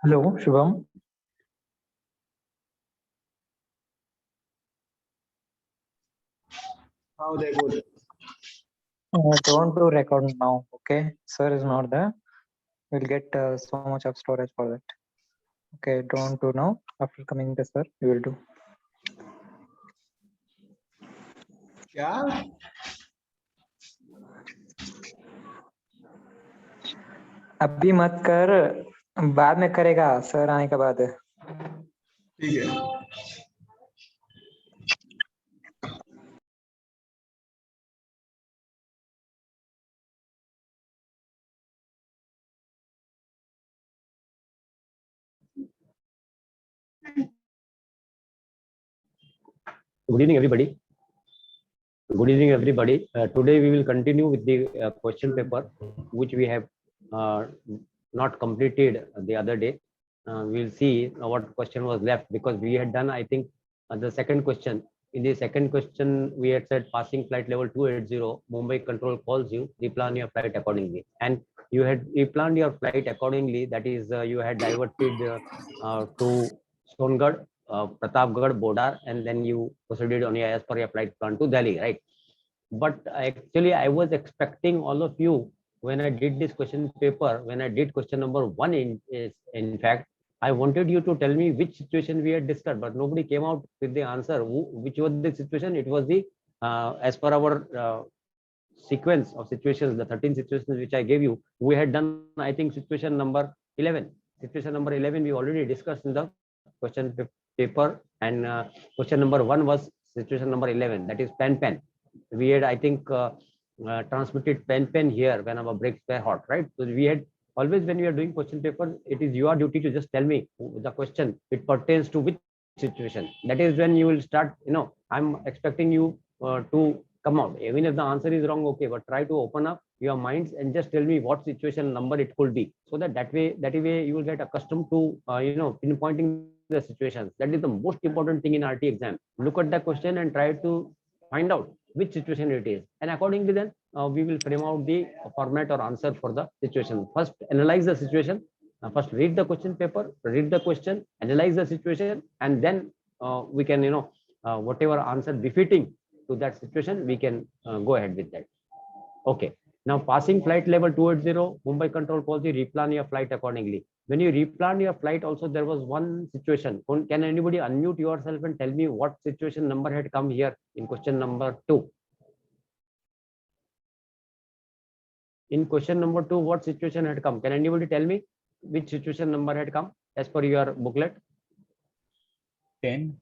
Hello, Shubham. How they good? Don't do record now, okay? Sir is not there. We'll get so much of storage for that. Okay, don't do now. After coming the sir, we will do. क्या? अभी मत कर, बाद में करेगा sir आने के बाद. ठीक है. Good evening, everybody. Good evening, everybody. Today we will continue with the question paper, which we have not completed the other day. We'll see what question was left, because we had done, I think, the second question. In the second question, we had said passing flight level 280, Mumbai control calls you, replan your flight accordingly. And you had replanned your flight accordingly. That is, you had diverted to Songad, Pratapgarh, Bodar, and then you proceeded on your as per your flight plan to Delhi, right? But actually, I was expecting all of you, when I did this question paper, when I did question number 1, in fact, I wanted you to tell me which situation we had discussed, but nobody came out with the answer. Which was the situation? It was the as per our sequence of situations, the 13 situations which I gave you, we had done, I think, situation number 11. Situation number 11 we already discussed in the question paper, and question number 1 was situation number 11, that is pen. We had, I think, transmitted pen here when our brakes were hot, right? So we had always, when we are doing question paper, it is your duty to just tell me the question, it pertains to which situation. That is when you will start, I'm expecting you to come out. Even if the answer is wrong, okay, but try to open up your minds and just tell me what situation number it could be, so that way you will get accustomed to pinpointing the situations. That is the most important thing in RT exam. Look at the question and try to find out which situation it is, and accordingly then we will frame out the format or answer for the situation. First, analyze the situation. First, read the question paper, read the question, analyze the situation, and then we can, whatever answer befitting to that situation, we can go ahead with that. Okay. Now, passing flight level 280, Mumbai control calls you, replan your flight accordingly. When you replan your flight, also there was one situation. Can anybody unmute yourself and tell me what situation number had come here in question number 2? In question number 2, what situation had come? Can anybody tell me which situation number had come as per your booklet? 10.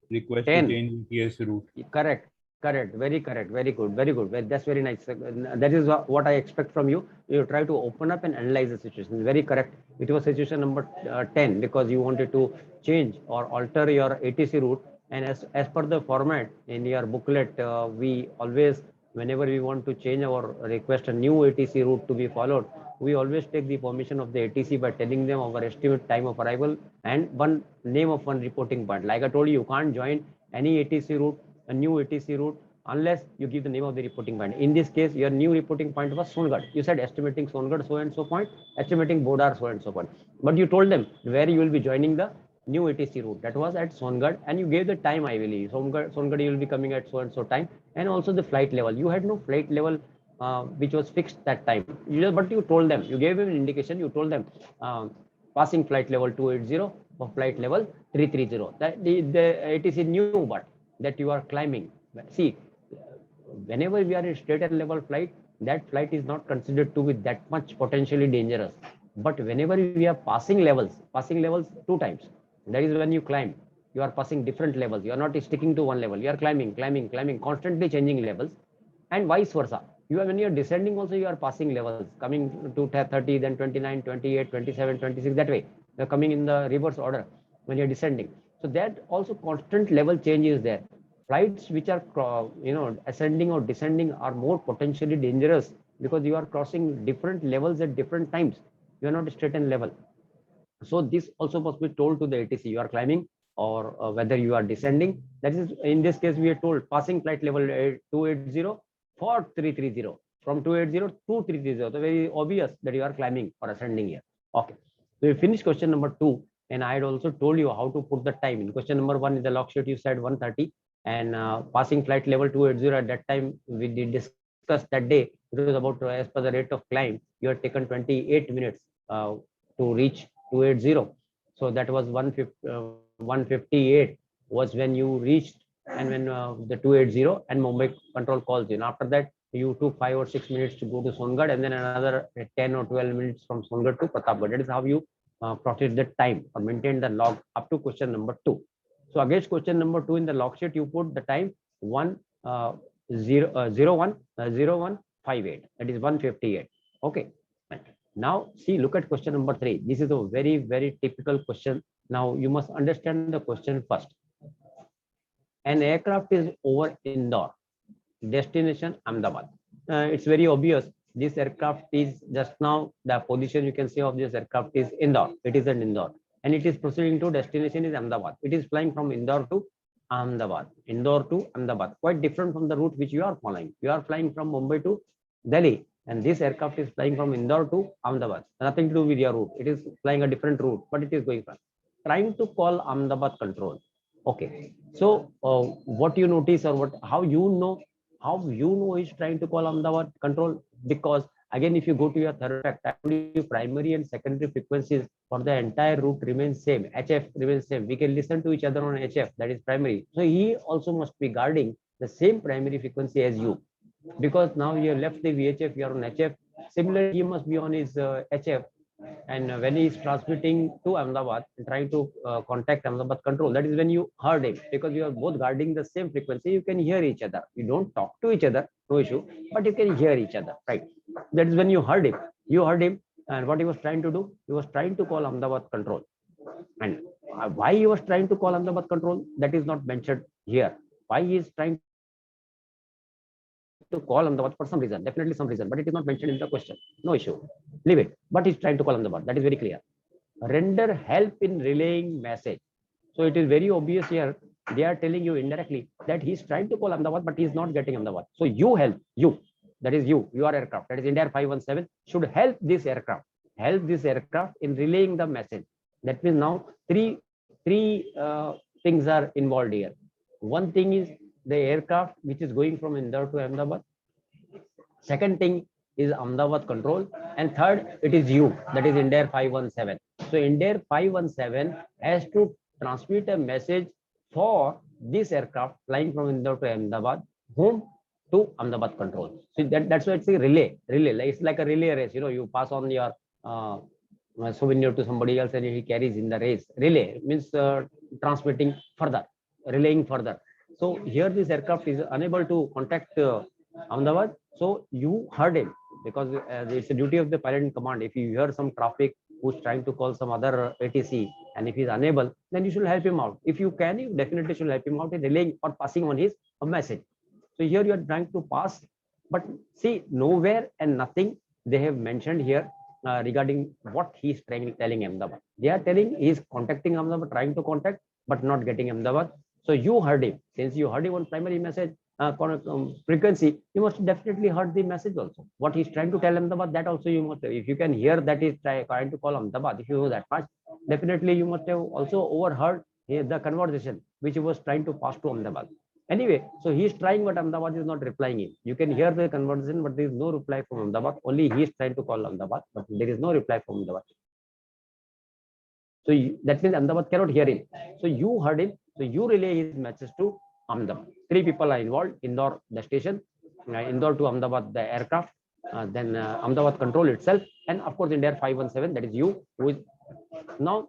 Request 10. to change ETS route. Correct. Very correct. Very good. That's very nice. That is what I expect from you. You try to open up and analyze the situation. Very correct. It was situation number 10, because you wanted to change or alter your ATC route. And as per the format in your booklet, we always, whenever we want to change or request a new ATC route to be followed, we always take the permission of the ATC by telling them our estimate time of arrival and one name of one reporting point. Like I told you, you can't join any ATC route, a new ATC route, unless you give the name of the reporting point. In this case, your new reporting point was Songad. You said estimating Songad so and so point, estimating Bodar so and so point. But you told them where you will be joining the new ATC route. That was at Songad, and you gave the time, I believe. Songad you will be coming at so and so time, and also the flight level. You had no flight level which was fixed that time. But you told them, you gave them an indication. You told them passing flight level 280 for flight level 330. That the ATC knew, but that you are climbing. See, whenever we are in straight and level flight, that flight is not considered to be that much potentially dangerous. But whenever we are passing levels 2 times, that is when you climb. You are passing different levels. You are not sticking to one level. You are climbing, constantly changing levels, and vice versa. When you are descending also, you are passing levels, coming to 30, then 29, 28, 27, 26, that way. You are coming in the reverse order when you are descending. So that also constant level change is there. Flights which are ascending or descending are more potentially dangerous, because you are crossing different levels at different times. You are not straight and level. So this also must be told to the ATC. You are climbing or whether you are descending. That is, in this case, we are told passing flight level 280 for 330, from 280 to 330. So very obvious that you are climbing or ascending here. Okay. So we finished question number 2, and I had also told you how to put the time. In question number 1 in the log sheet, you said 1:30, and passing flight level 280 at that time we did discuss that day. It was about as per the rate of climb, you had taken 28 minutes to reach 280. So that was 158 was when you reached, and when the 280 and Mumbai control calls in. After that, you took 5 or 6 minutes to go to Songad, and then another 10 or 12 minutes from Songad to Pratapgarh. That is how you plotted the time or maintained the log up to question number 2. So against question number 2 in the log sheet, you put the time 0158. That is 158. Okay. Now see, look at question number 3. This is a very, very typical question. Now you must understand the question first. An aircraft is over Indore, destination Ahmedabad. It's very obvious. This aircraft is just now, the position you can see of this aircraft is Indore. It is an Indore, and it is proceeding to destination is Ahmedabad. It is flying from Indore to Ahmedabad. Indore to Ahmedabad, quite different from the route which you are following. You are flying from Mumbai to Delhi, and this aircraft is flying from Indore to Ahmedabad. Nothing to do with your route. It is flying a different route, but it is going from trying to call Ahmedabad control. Okay, so what you notice, or how you know he's trying to call Ahmedabad control? Because again, if you go to your third fact, primary and secondary frequencies for the entire route remains same. HF remains same. We can listen to each other on HF, that is primary. So he also must be guarding the same primary frequency as you, because now you have left the VHF, you are on HF. Similarly, he must be on his HF, and when he is transmitting to Ahmedabad, trying to contact Ahmedabad control, that is when you heard him, because you are both guarding the same frequency. You can hear each other. You don't talk to each other, no issue, but you can hear each other, right? That is when you heard him. You heard him, and what he was trying to do, he was trying to call Ahmedabad control. And why he was trying to call Ahmedabad control, that is not mentioned here. Why he is trying to call Ahmedabad, for some reason, definitely some reason, but it is not mentioned in the question. No issue, leave it. But he's trying to call Ahmedabad, that is very clear. Render help in relaying message. So it is very obvious here. They are telling you indirectly that he's trying to call Ahmedabad, but he is not getting Ahmedabad. So you help, that is your aircraft, that is India 517, should help this aircraft in relaying the message. That means now three things are involved here. One thing is the aircraft which is going from Indore to Ahmedabad. Second thing is Ahmedabad control, and third, it is you, that is India 517. So India 517 has to transmit a message for this aircraft flying from Indore to Ahmedabad, home to Ahmedabad control. So that's why it's a relay. It's like a relay race. You pass on your souvenir to somebody else, and he carries in the race. Relay means transmitting further, relaying further. So here this aircraft is unable to contact Ahmedabad. So you heard him, because it's a duty of the pilot in command. If you hear some traffic who's trying to call some other ATC, and if he's unable, then you should help him out. If you can, you definitely should help him out in relaying or passing on his message. So here you are trying to pass, but see, nowhere and nothing they have mentioned here regarding what he's telling Ahmedabad. They are telling he's contacting Ahmedabad, trying to contact, but not getting Ahmedabad. So you heard him. Since you heard him on primary message frequency, you must definitely heard the message also. What he's trying to tell Ahmedabad, that also you must have. If you can hear that he's trying to call Ahmedabad, if you know that much, definitely you must have also overheard the conversation which he was trying to pass to Ahmedabad. Anyway, so he is trying, but Ahmedabad is not replying him. You can hear the conversation, but there is no reply from Ahmedabad. Only he is trying to call Ahmedabad, but there is no reply from Ahmedabad. So that means Ahmedabad cannot hear him. So you heard him. So you relay his message to Ahmedabad. 3 people are involved: Indore, the station, Indore to Ahmedabad, the aircraft, then Ahmedabad control itself, and of course India 517, that is you. Who is now,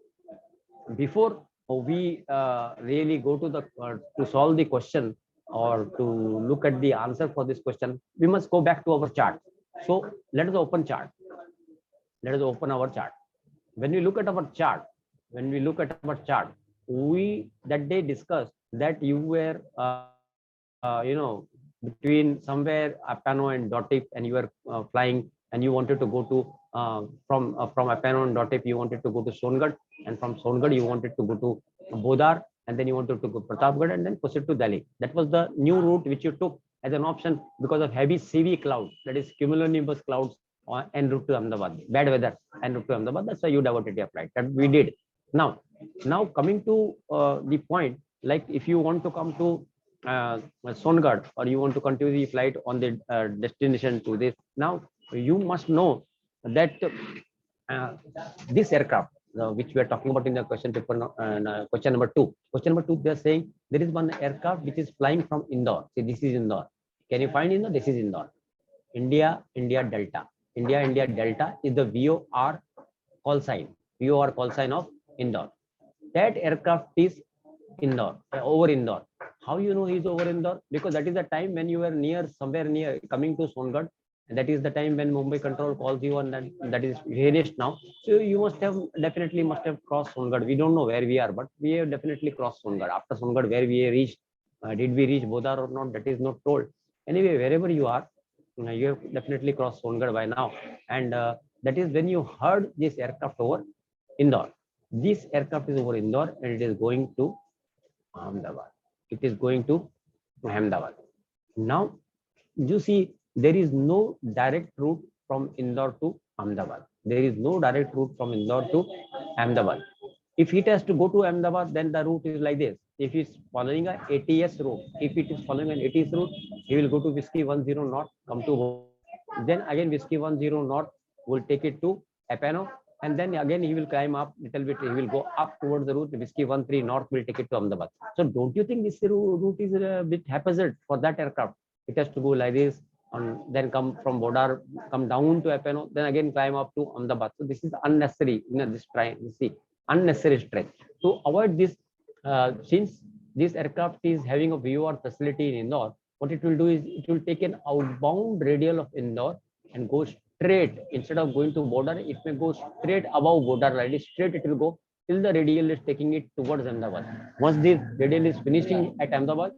before we really go to the to solve the question or to look at the answer for this question, we must go back to our chart. So let us open chart. Let us open our chart. When we look at our chart, we that day discussed that you were between somewhere Appano and Dotip, and you were flying, and you wanted to go to from Appano and Dotip, you wanted to go to Songad, and from Songad you wanted to go to Bodar, and then you wanted to go to Pratapgarh, and then proceed to Delhi. That was the new route which you took as an option because of heavy CV clouds, that is cumulonimbus clouds en route to Ahmedabad. Bad weather en route to Ahmedabad. That's why you diverted your flight. That we did. Now coming to the point, like if you want to come to Songad, or you want to continue the flight on the destination to this, now you must know that this aircraft, which we are talking about in the question paper, question number 2. Question number 2, they are saying there is one aircraft which is flying from Indore. See, this is Indore. Can you find Indore? This is Indore. India Delta. India Delta is the VOR call sign. VOR call sign of Indore. That aircraft is Indore, over Indore. How you know he's over Indore? Because that is the time when you were near, somewhere near coming to Songad. And that is the time when Mumbai Control calls you, and that is finished now. So you must have definitely crossed Songad. We don't know where we are, but we have definitely crossed Songad. After Songad, where we reached, did we reach Bodar or not? That is not told. Anyway, wherever you are, you have definitely crossed Songad by now. And that is when you heard this aircraft over Indore. This aircraft is over Indore, and it is going to Ahmedabad. It is going to Ahmedabad. Now, you see, there is no direct route from Indore to Ahmedabad. There is no direct route from Indore to Ahmedabad. If it has to go to Ahmedabad, then the route is like this. If it's following an ATS route, if it is following an ATS route, he will go to Whiskey 10 North, come to, then again Whiskey 10 North will take it to Apano, and then again he will climb up little bit. He will go up towards the route. Whiskey 13 North will take it to Ahmedabad. So don't you think this route is a bit haphazard for that aircraft? It has to go like this, and then come from Bodar, come down to Apano, then again climb up to Ahmedabad. So this is unnecessary. This try, you see, unnecessary stretch. To avoid this, since this aircraft is having a VOR facility in Indore, what it will do is it will take an outbound radial of Indore and go straight. Instead of going to Bodar, it may go straight above Bodar, right? Straight it will go till the radial is taking it towards Ahmedabad. Once this radial is finishing at Ahmedabad,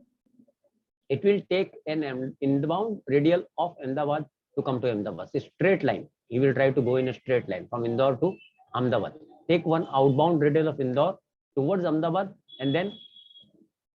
it will take an inbound radial of Ahmedabad to come to Ahmedabad. It's a straight line. He will try to go in a straight line from Indore to Ahmedabad. Take one outbound radial of Indore towards Ahmedabad, and then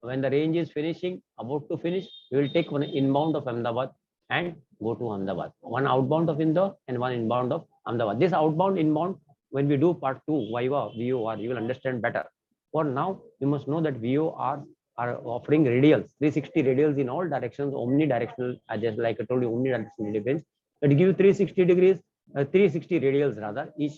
when the range is finishing, about to finish, you will take one inbound of Ahmedabad and go to Ahmedabad. One outbound of Indore and one inbound of Ahmedabad. This outbound, inbound, when we do part 2, VOR, you will understand better. For now, you must know that VOR are offering radials, 360 radials in all directions, omnidirectional, just like I told you, omnidirectional defense. That give you 360 degrees, 360 radials rather. Each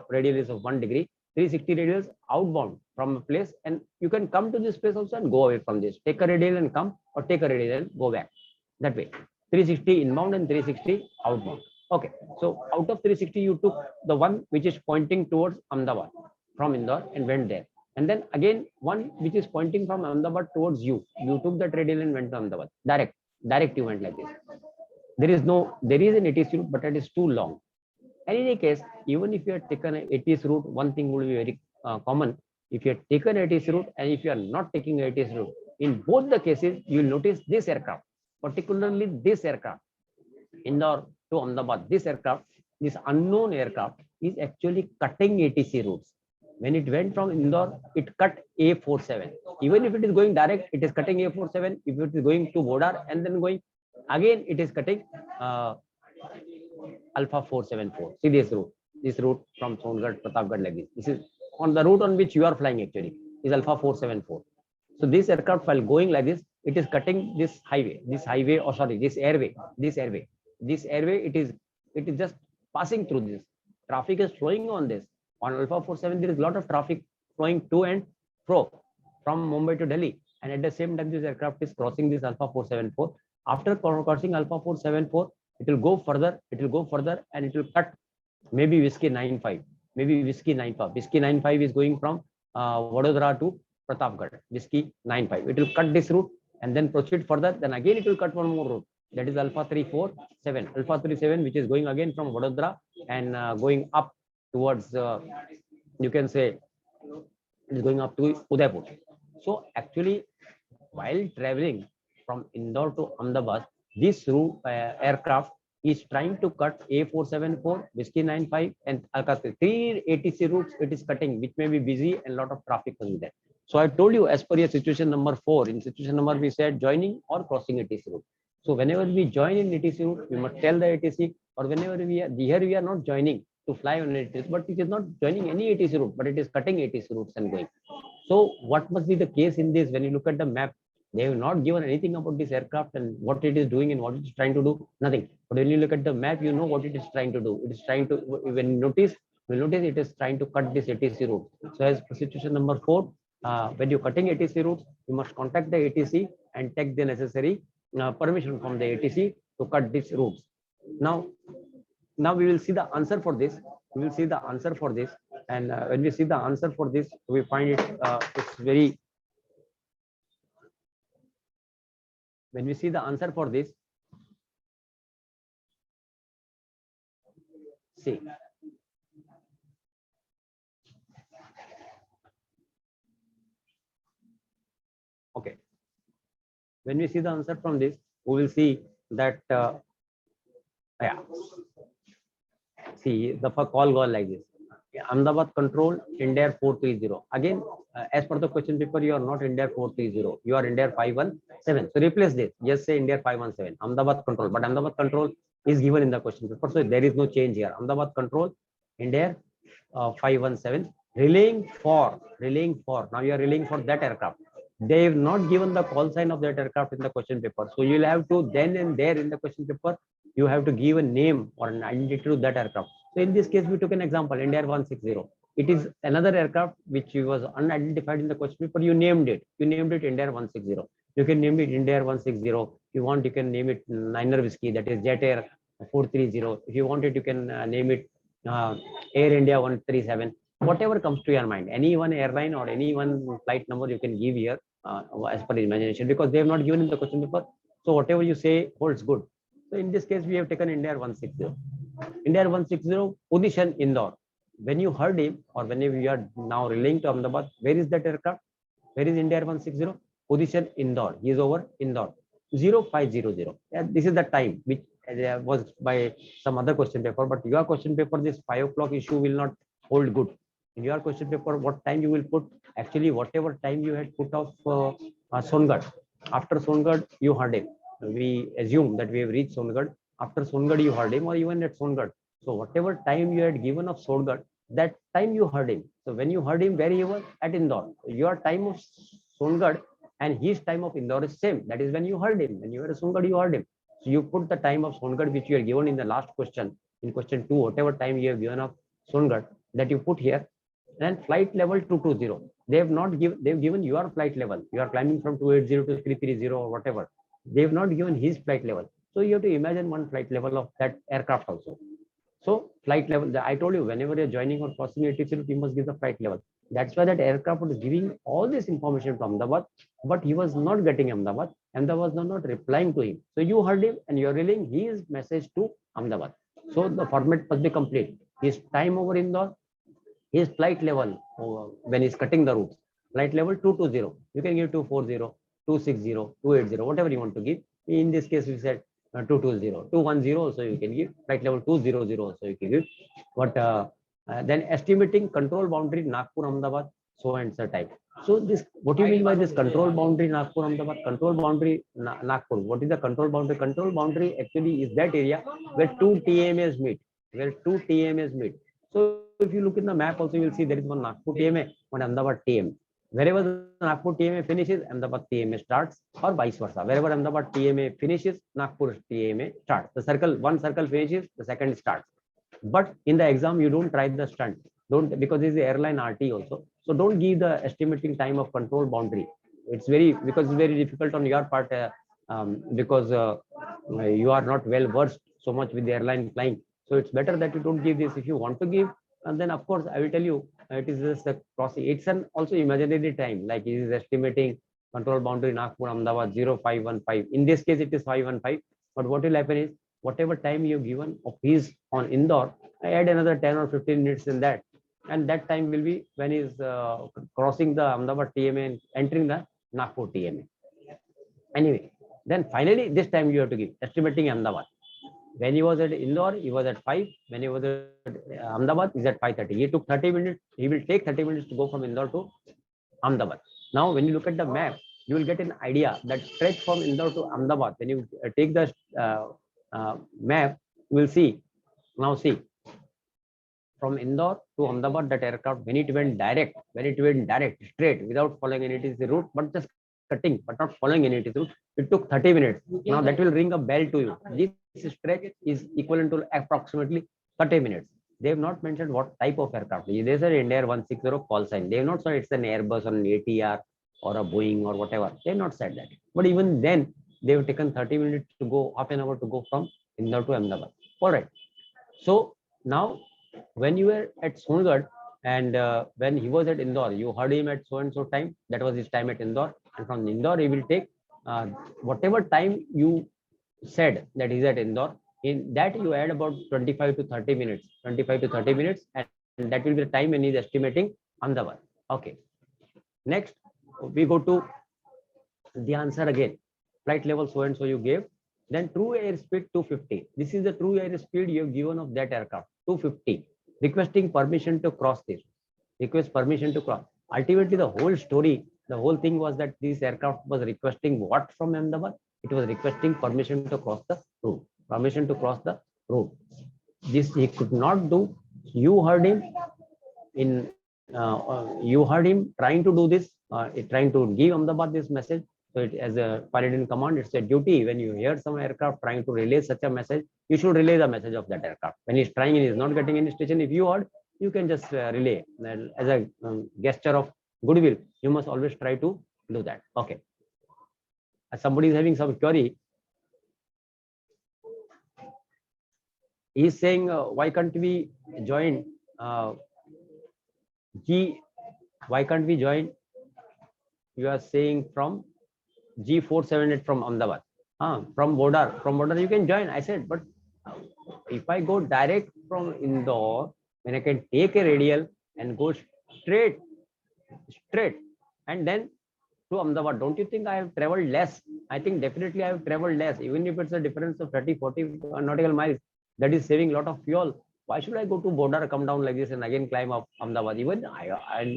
radial is of 1 degree. 360 radials outbound from a place, and you can come to this place also and go away from this. Take a radial and come, or take a radial and go back. That way, 360 inbound and 360 outbound. Okay, so out of 360, you took the one which is pointing towards Ahmedabad from Indore and went there. And then again, one which is pointing from Ahmedabad towards you. You took that radial and went to Ahmedabad. Direct you went like this. There is an ATC route, but it is too long. In any case, even if you have taken an ATC route, one thing will be very common. If you have taken an ATC route and if you are not taking an ATC route, in both the cases, you will notice this aircraft, particularly this aircraft, Indore to Ahmedabad, this aircraft, this unknown aircraft is actually cutting ATC routes. When it went from Indore, it cut A47. Even if it is going direct, it is cutting A47. If it is going to Bodar and then going, again it is cutting Alpha 474. See this route from Songad, Pratapgarh like this. This is on the route on which you are flying actually, is Alpha 474. So this aircraft, while going like this, it is cutting this airway, it is just passing through this. Traffic is flowing on this. On Alpha 47, there is a lot of traffic flowing to and fro from Mumbai to Delhi. And at the same time, this aircraft is crossing this Alpha 474. After crossing Alpha 474, it will go further, and it will cut maybe Whiskey 95, maybe Whiskey 95. Whiskey 95 is going from Vadodara to Pratapgarh, Whiskey 95. It will cut this route and then proceed further. Then again, it will cut one more route. That is Alpha 347. Alpha 37, which is going again from Vadodara and going up towards, you can say, it is going up to Udaipur. So actually, while traveling from Indore to Ahmedabad, this route aircraft is trying to cut A474, Whiskey 95, and 3 ATC routes it is cutting, which may be busy and a lot of traffic will be there. So I told you, as per your situation number 4, in situation number we said joining or crossing ATC route. So whenever we join in ATC route, we must tell the ATC or whenever we are here, we are not joining to fly on ATC, but it is not joining any ATC route, but it is cutting ATC routes and going. So what must be the case in this? When you look at the map, they have not given anything about this aircraft and what it is doing and what it is trying to do, nothing. But when you look at the map, you know what it is trying to do. It is trying to, when you notice it is trying to cut this ATC route. So as per situation number 4, when you're cutting ATC routes, you must contact the ATC and take the necessary permission from the ATC to cut these routes. Now we will see the answer for this. We will see the answer for this, and when we see the answer for this, we find it it's very. When we see the answer for this, see. Okay. When we see the answer from this, we will see that, yeah. See, the call goes like this. Ahmedabad control, India 430. Again, as per the question paper, you are not India 430. You are India 517. So replace this. Just say India 517. Ahmedabad control. But Ahmedabad control is given in the question paper. So there is no change here. Ahmedabad control, India 517. Relaying for. Now you are relaying for that aircraft. They have not given the call sign of that aircraft in the question paper. So you will have to then and there in the question paper, you have to give a name or an identity to that aircraft. So in this case, we took an example, India 160. It is another aircraft which was unidentified in the question paper. You named it. You named it India 160. You can name it India 160. If you want, you can name it Niner Whiskey, that is Jet Air 430. If you want it, you can name it Air India 137. Whatever comes to your mind, any one airline or any one flight number you can give here as per imagination, because they have not given in the question paper. So whatever you say holds good. So in this case, we have taken India 160. India 160, position Indore. When you heard him, or whenever you are now relaying to Ahmedabad, where is that aircraft? Where is India 160? Position Indore. He is over Indore. 0500. This is the time which was by some other question paper, but your question paper, this 5 o'clock issue will not hold good. In your question paper, what time you will put? Actually, whatever time you had put off Songad. After Songad, you heard him. We assume that we have reached Songad. After Songad, you heard him, or even at Songad. So whatever time you had given of Songad, that time you heard him. So when you heard him, where he was? At Indore. Your time of Songad and his time of Indore is same. That is when you heard him. When you were at Songad, you heard him. So you put the time of Songad which you are given in the last question, in question 2, whatever time you have given of Songad, that you put here. Then flight level 220. They have not given. They have given your flight level. You are climbing from 280 to 330 or whatever. They have not given his flight level. So you have to imagine one flight level of that aircraft also. So flight level. I told you, whenever you're joining or crossing ATC, you must give the flight level. That's why that aircraft was giving all this information to Ahmedabad, but he was not getting Ahmedabad. Ahmedabad was not replying to him. So you heard him and you're relaying his message to Ahmedabad. So the format must be complete. His time over Indore, his flight level when he's cutting the routes, flight level 220. You can give 240, 260, 280, whatever you want to give. In this case, we said 220, 210, so you can give flight level 200, so you can give. But then estimating control boundary Nagpur Ahmedabad, so and so type. So this, what do you mean by this control boundary Nagpur Ahmedabad? Control boundary Nagpur. What is the control boundary? Control boundary actually is that area where 2 TMAs meet. So if you look in the map also, you will see there is one Nagpur TMA, one Ahmedabad TMA. Wherever the Nagpur TMA finishes, Ahmedabad TMA starts, or vice versa. Wherever Ahmedabad TMA finishes, Nagpur TMA starts. The circle, one circle finishes, the second starts. But in the exam, you don't try the stunt. Don't, because this is the airline RT also. So don't give the estimating time of control boundary. It's very, because it's very difficult on your part because you are not well versed so much with the airline flying. So it's better that you don't give this. If you want to give, and then of course I will tell you it is just a crossing. It's an also imaginary time, like it is estimating control boundary Nagpur Ahmedabad 0515. In this case, it is 515. But what will happen is, whatever time you have given of his on Indore, I add another 10 or 15 minutes in that. And that time will be when he is crossing the Ahmedabad TMA and entering the Nagpur TMA. Anyway, then finally, this time you have to give estimating Ahmedabad. When he was at Indore, he was at 5. When he was at Ahmedabad, he's at 5:30. He took 30 minutes. He will take 30 minutes to go from Indore to Ahmedabad. Now, when you look at the map, you will get an idea that stretch from Indore to Ahmedabad. When you take the map, you will see Now see, from Indore to Ahmedabad, that aircraft, when it went direct, straight, without following any TC route, but just cutting, but not following any TC route, it took 30 minutes. Now that will ring a bell to you. This stretch is equivalent to approximately 30 minutes. They have not mentioned what type of aircraft. They said India 160 call sign. They have not said it's an Airbus or an ATR or a Boeing or whatever. They have not said that. But even then, they have taken 30 minutes to go, half an hour to go from Indore to Ahmedabad. All right. So now, when you were at Songarh and when he was at Indore, you heard him at so and so time. That was his time at Indore. And from Indore, he will take whatever time you said that he's at Indore. In that, you add about 25 to 30 minutes. 25 to 30 minutes, and that will be the time when he's estimating Ahmedabad. Okay. Next, we go to the answer again. Flight level so and so you gave. Then true airspeed 250. This is the true airspeed you have given of that aircraft, 250. Requesting permission to cross this. Request permission to cross. Ultimately, the whole story, the whole thing was that this aircraft was requesting what from Ahmedabad? It was requesting permission to cross the route. Permission to cross the route. This he could not do. You heard him in. You heard him trying to do this, trying to give Ahmedabad this message. So it, as a pilot in command, it's a duty. When you hear some aircraft trying to relay such a message, you should relay the message of that aircraft. When he's trying and he's not getting any station, if you heard, you can just relay. As a gesture of goodwill, you must always try to do that. Okay. As somebody is having some query, he's saying, why can't we join G? Why can't we join? You are saying from G478 from Ahmedabad. From border you can join. I said, but if I go direct from Indore, when I can take a radial and go straight, and then to Ahmedabad, don't you think I have traveled less? I think definitely I have traveled less, even if it's a difference of 30, 40 nautical miles. That is saving a lot of fuel. Why should I go to border, come down like this, and again climb up Ahmedabad? Even I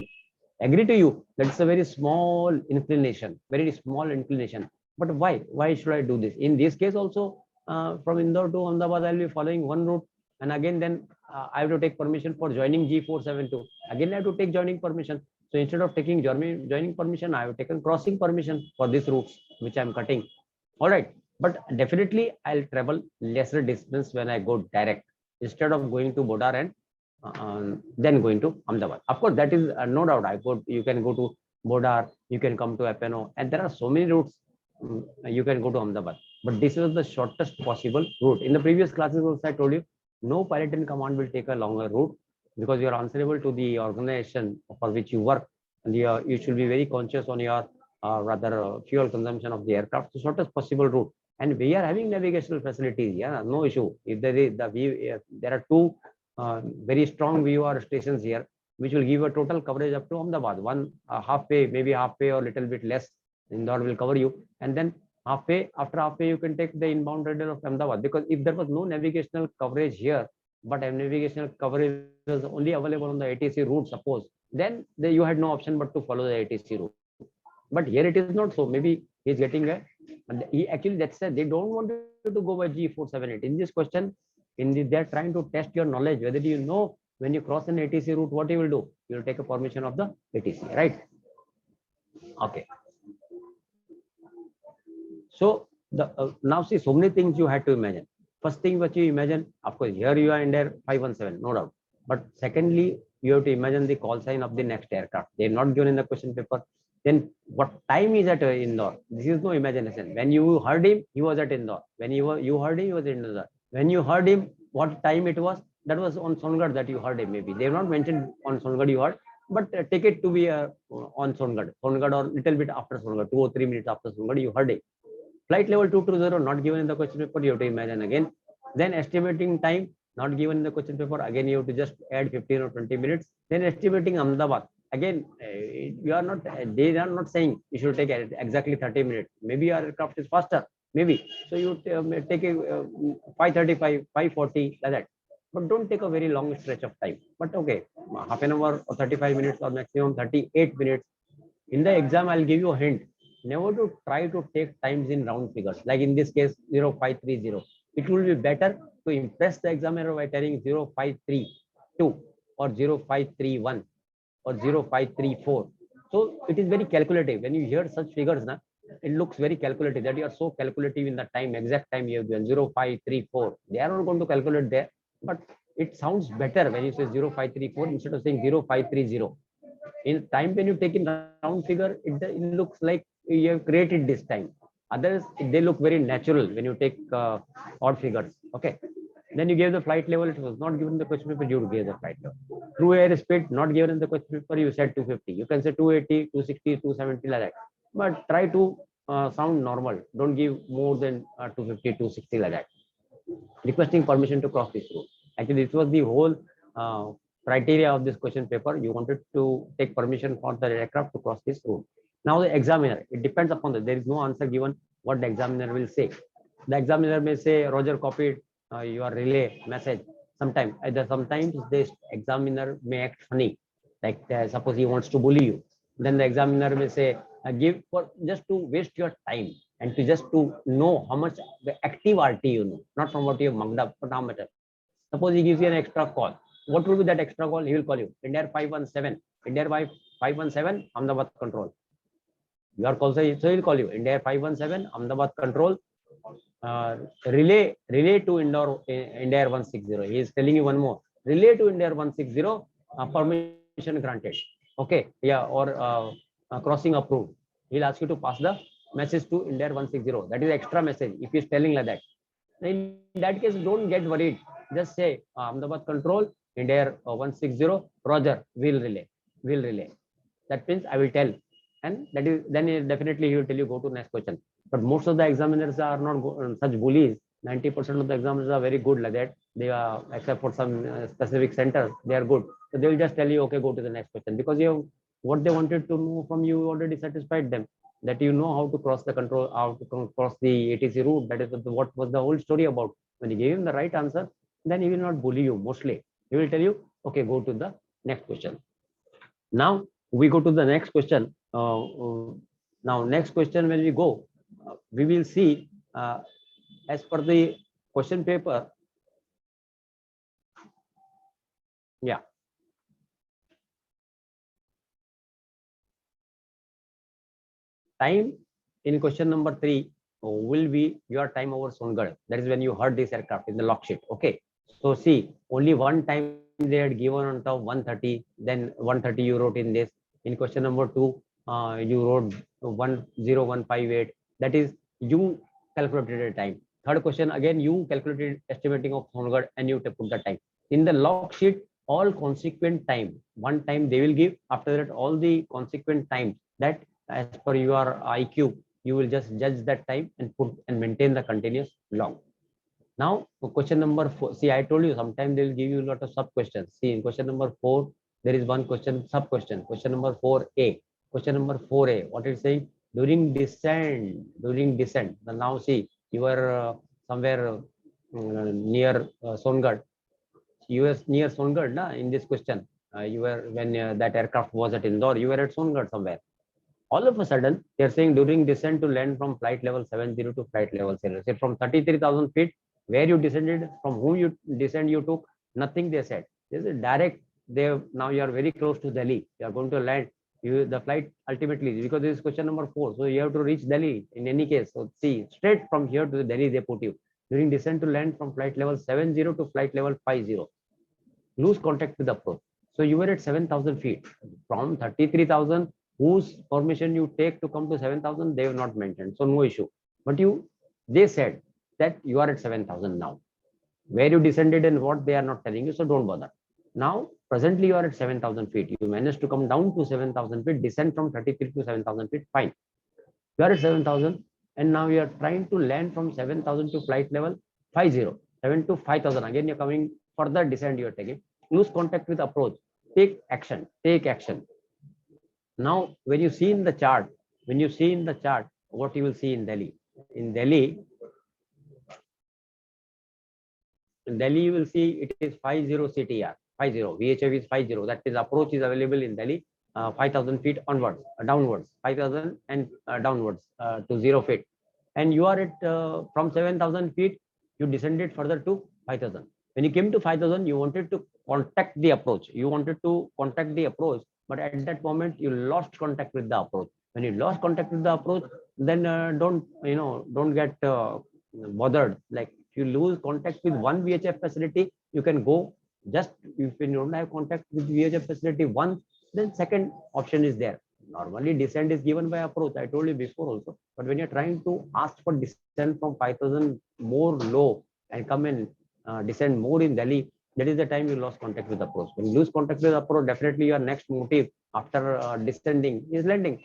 agree to you that it's a very small inclination, But why? Why should I do this? In this case also, from Indore to Ahmedabad, I'll be following one route, and again then I have to take permission for joining G472. Again, I have to take joining permission. So instead of taking joining permission, I have taken crossing permission for these routes which I'm cutting. All right, but definitely I'll travel lesser distance when I go direct instead of going to border and then going to Ahmedabad. Of course, that is no doubt. You can go to Bodar, you can come to Apeno, and there are so many routes you can go to Ahmedabad. But this was the shortest possible route. In the previous classes also, I told you, no pilot in command will take a longer route because you are answerable to the organization for which you work, and you should be very conscious on your fuel consumption of the aircraft. The shortest possible route. And we are having navigational facilities. Yeah, no issue. If there is there are two very strong VOR stations here, which will give a total coverage up to Ahmedabad. One halfway, maybe halfway or little bit less, Indore will cover you. And then halfway, after halfway, you can take the inbound radial of Ahmedabad. Because if there was no navigational coverage here, but a navigational coverage was only available on the ATC route, suppose, then you had no option but to follow the ATC route. But here it is not so. Maybe he's getting actually that's said they don't want you to go by G478. In this question, they're trying to test your knowledge, whether you know when you cross an ATC route, what you will do. You will take a permission of the ATC, right? Okay. So now see, so many things you had to imagine. First thing what you imagine, of course, here you are in there 517, no doubt. But secondly, you have to imagine the call sign of the next aircraft. They're not given in the question paper. Then what time is at Indore? This is no imagination. When you heard him, he was at Indore. When you heard him, he was in Indore. When you heard him, what time it was? That was on Songarh that you heard him. Maybe they have not mentioned on Songarh you heard, but take it to be on Songarh or little bit after Songarh, 2 or 3 minutes after Songarh, you heard it. Flight level 220 not given in the question paper. You have to imagine again. Then estimating time not given in the question paper. Again, you have to just add 15 or 20 minutes. Then estimating Ahmedabad. Again, you are not. They are not saying you should take exactly 30 minutes. Maybe your aircraft is faster. Maybe so you take a 5:35, 5:40 like that. But don't take a very long stretch of time. But okay, half an hour or 35 minutes or maximum 38 minutes. In the exam, I'll give you a hint. Never to try to take times in round figures. Like in this case, 0530. It will be better to impress the examiner by telling 0532 or 0531 or 0534. So it is very calculative. When you hear such figures, na, it looks very calculative, that you are so calculative in the time, exact time you have given 0534. They are not going to calculate there, but it sounds better when you say 0534 instead of saying 0530. In time, when you take in round figure, it looks like you have created this time. Others, they look very natural when you take odd figures. Okay. Then you gave the flight level, it was not given in the question paper, you gave the flight level. True air speed, not given in the question paper, you said 250. You can say 280, 260, 270 like that. But try to sound normal. Don't give more than 250, 260 like that. Requesting permission to cross this route. Actually, this was the whole criteria of this question paper. You wanted to take permission for the aircraft to cross this route. Now the examiner, it depends upon that. There is no answer given what the examiner will say. The examiner may say, Roger copied your relay message. Sometimes this examiner may act funny, like suppose he wants to bully you. Then the examiner may say, give for just to waste your time and to just to know how much the active RT you know, not from what you have mugged up, but how much. Suppose he gives you an extra call. What will be that extra call? He will call you. India 517, India 517, Ahmedabad control. Your call, so he'll call you. India 517, Ahmedabad control. Relay to India 160. He is telling you one more. Relay to India 160. Permission granted. Okay, yeah, or crossing approved. He'll ask you to pass the message to India 160. That is extra message. If he is telling like that, in that case, don't get worried. Just say Ahmedabad control, India 160. Roger, will relay. That means I will tell, and that is then definitely he will tell you go to next question. But most of the examiners are not such bullies. 90% of the examiners are very good like that. They are, except for some specific centers, they are good. So they will just tell you, okay, go to the next question, because you have what they wanted to know from you already satisfied them. That you know how to cross the control, how to cross the ATC route. That is what was the whole story about. When you gave him the right answer, then he will not bully you mostly. He will tell you, okay, go to the next question. Now we go to the next question. Now next question, when we go, we will see as per the question paper. Yeah. Time in question number 3 will be your time over Songad. That is when you heard this aircraft in the log sheet. Okay. So see, only one time they had given on top 130, then 130 you wrote in this. In question number 2, you wrote 10158. That is you calculated the time. Third question, again you calculated estimating of Songad and you put the time. In the log sheet, all consequent time, one time they will give. After that, all the consequent time that as per your IQ, you will just judge that time and put and maintain the continuous log. Now, question number 4. See, I told you sometimes they will give you a lot of sub questions. See, in question number 4, there is one question sub question. Question number 4A. Question number 4A. What is saying? During descent. Now see, you are somewhere near Songad. You were near Songad, na, in this question. You were when that aircraft was at Indore. You were at Songad somewhere. All of a sudden, they are saying during descent to land from flight level 70 to flight level 0. Say from 33,000 feet, where you descended, from whom you descend you took, nothing they said. This is direct. Now you are very close to Delhi. You are going to land. The flight ultimately, because this is question number 4. So you have to reach Delhi in any case. So see, straight from here to Delhi, they put you. During descent to land from flight level 70 to flight level 50. Lose contact with the approach. So you were at 7,000 feet. From 33,000, whose permission you take to come to 7,000, they have not mentioned. So no issue. But they said that you are at 7,000 now. Where you descended and what they are not telling you, so don't bother. Now, presently you are at 7,000 feet. You managed to come down to 7,000 feet, descend from 33 to 7,000 feet, fine. You are at 7,000 and now you are trying to land from 7,000 to flight level 50, 7 to 5,000. Again, you're coming further descent you are taking. Lose contact with approach. Take action. Now, when you see in the chart, what you will see in Delhi? In Delhi, you will see it is 50 CTR, 50, VHF is 50. That is approach is available in Delhi, 5,000 feet onwards, downwards, 5,000 and downwards to 0 feet. And you are at from 7,000 feet, you descended further to 5,000. When you came to 5,000, you wanted to contact the approach. You wanted to contact the approach, but at that moment you lost contact with the approach. When you lost contact with the approach, then don't get bothered. Like if you lose contact with one VHF facility, you can go. Just if you don't have contact with VHF facility once, then second option is there. Normally descent is given by approach. I told you before also. But when you're trying to ask for descent from 5,000 more low and come and descend more in Delhi, that is the time you lost contact with approach. When you lose contact with approach, definitely your next motive after descending is landing.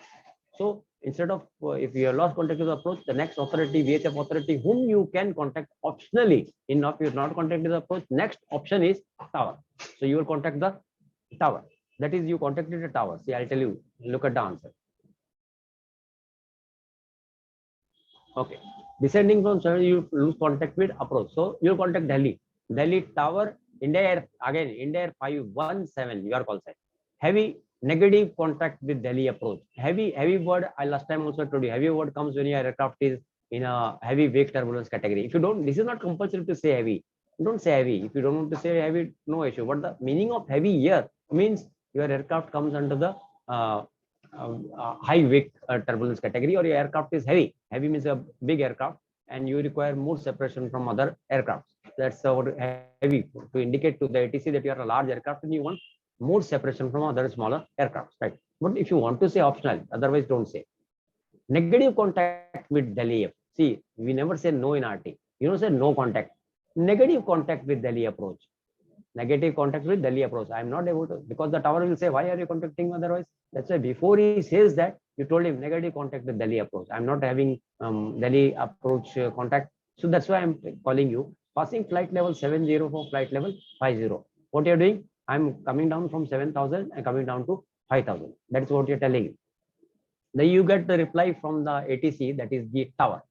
So instead of if you have lost contact with approach, the next authority, VHF authority, whom you can contact optionally, if you not contact with approach, next option is tower. So you will contact the tower. That is, you contacted the tower. See, I'll tell you. Look at the answer. Okay. Descending from 7, you lose contact with approach. So you will contact Delhi. Delhi tower, India Air, again, India Air 517, your call sign. Heavy negative contact with Delhi approach. Heavy word, I last time also told you, heavy word comes when your aircraft is in a heavy wake turbulence category. If you don't, this is not compulsory to say heavy. Don't say heavy. If you don't want to say heavy, no issue. But the meaning of heavy here means your aircraft comes under the high wake turbulence category, or your aircraft is heavy. Heavy means a big aircraft and you require more separation from other aircraft. That's our heavy, to indicate to the ATC that you are a large aircraft and you want more separation from other smaller aircraft, right? But if you want to say optional, otherwise don't say. Negative contact with Delhi. See, we never say no in RT. You don't say no contact. Negative contact with Delhi approach. Negative contact with Delhi approach. I am not able to, because the tower will say, why are you contacting otherwise? That's why before he says that, you told him negative contact with Delhi approach. I'm not having Delhi approach contact. So that's why I'm calling you. Passing flight level 70 for flight level 50. What you're doing? I'm coming down from 7,000 and coming down to 5,000. That's what you're telling. Then you get the reply from the ATC, that is the tower.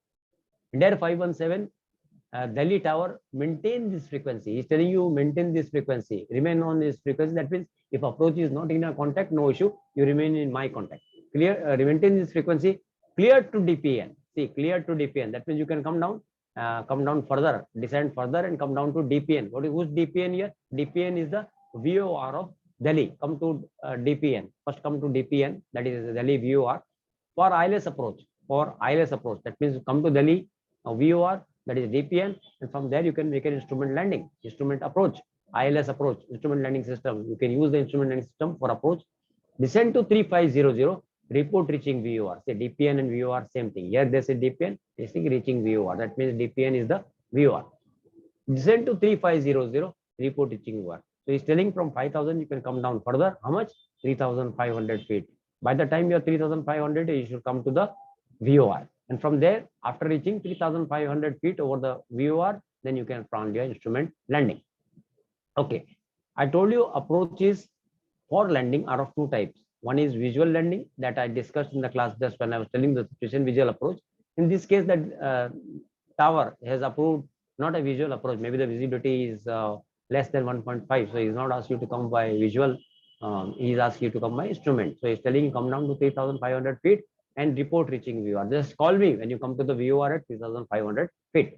India 517, Delhi tower, maintain this frequency. He's telling you maintain this frequency, remain on this frequency. That means if approach is not in a contact, no issue, you remain in my contact. Clear, maintain this frequency, clear to DPN. See, clear to DPN. That means you can come down further, descend further and come down to DPN. Who's DPN here? DPN is the VOR of Delhi. Come to DPN. First come to DPN, that is Delhi VOR. For ILS approach, that means come to Delhi VOR, that is DPN, and from there you can make an instrument landing, instrument approach, ILS approach, instrument landing system. You can use the instrument landing system for approach. Descend to 3500, report reaching VOR. Say DPN and VOR, same thing. Here they say DPN, they say reaching VOR. That means DPN is the VOR. Descend to 3500, report reaching VOR. So he's telling from 5,000, you can come down further. How much? 3,500 feet. By the time you're 3,500, you should come to the VOR. And from there, after reaching 3,500 feet over the VOR, then you can plan your instrument landing. Okay. I told you approaches for landing are of two types. One is visual landing that I discussed in the class just when I was telling the situation visual approach. In this case, that tower has approved not a visual approach. Maybe the visibility is less than 1.5. So he's not asked you to come by visual. He's asked you to come by instrument. So he's telling you come down to 3,500 feet and report reaching VOR. Just call me when you come to the VOR at 3,500 feet.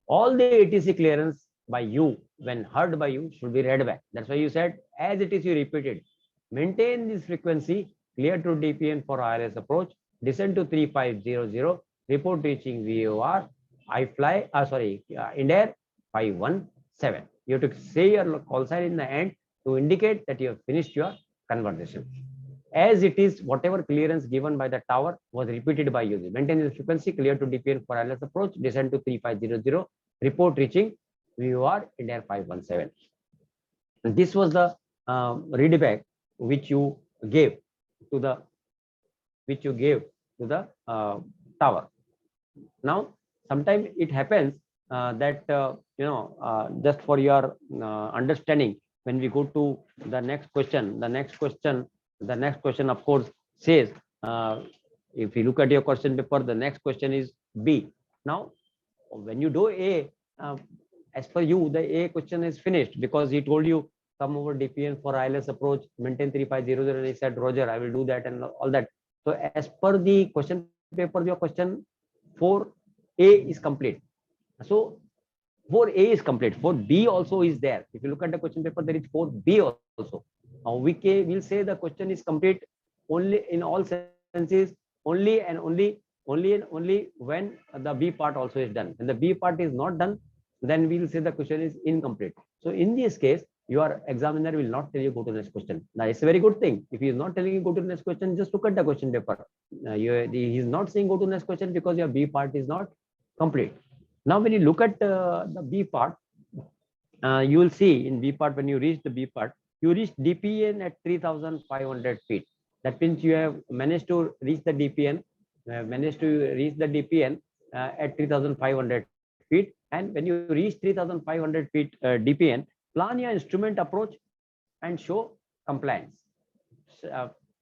All the ATC clearance by you, when heard by you, should be read back. That's why you said, as it is, you repeated. Maintain this frequency, clear to DPN for ILS approach, descend to 3500, report reaching VOR, India 517. You have to say your call sign in the end to indicate that you have finished your conversation. As it is, whatever clearance given by the tower was repeated by you. Maintain the frequency, clear to DPN for ILS approach, descend to 3500, report reaching VOR India 517. And this was the readback which you gave to the tower. Now, sometimes it happens that just for your understanding, when we go to the next question, the next question of course says, if you look at your question paper, the next question is B. Now, when you do A, as per you, the A question is finished because he told you come over DPN for ILS approach, maintain 3500, and he said, Roger, I will do that and all that. So as per the question paper, your question 4A is complete. So 4A is complete. 4B also is there. If you look at the question paper, there is 4B also. Now we'll say the question is complete only in all senses, only and only when the B part also is done. When the B part is not done, then we will say the question is incomplete. So in this case, your examiner will not tell you go to the next question. Now it's a very good thing. If he is not telling you go to the next question, just look at the question paper. He is not saying go to the next question because your B part is not complete. Now, when you look at the B part, you will see in B part, when you reach the B part, you reach DPN at 3,500 feet. That means you have managed to reach the DPN, at 3,500 feet. And when you reach 3,500 feet DPN, plan your instrument approach and show compliance.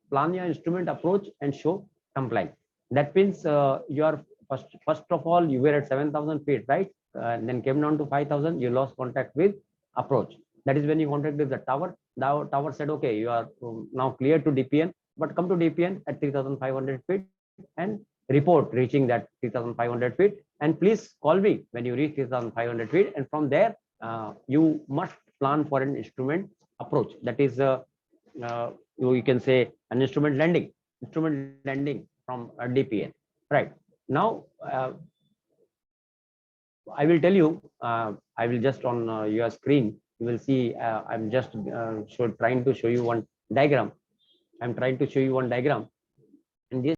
Plan your instrument approach and show compliance. That means you are first of all, you were at 7,000 feet, right? And then came down to 5,000, you lost contact with approach. That is when you contacted the tower. The tower said, okay, you are now clear to DPN, but come to DPN at 3,500 feet and report reaching that 3,500 feet. And please call me when you reach 3,500 feet. And from there, you must plan for an instrument approach. That is, you can say an instrument landing from a DPN, right? Now, I will tell you, I will just on your screen, you will see, I'm just trying to show you one diagram. I'm trying to show you one diagram. And this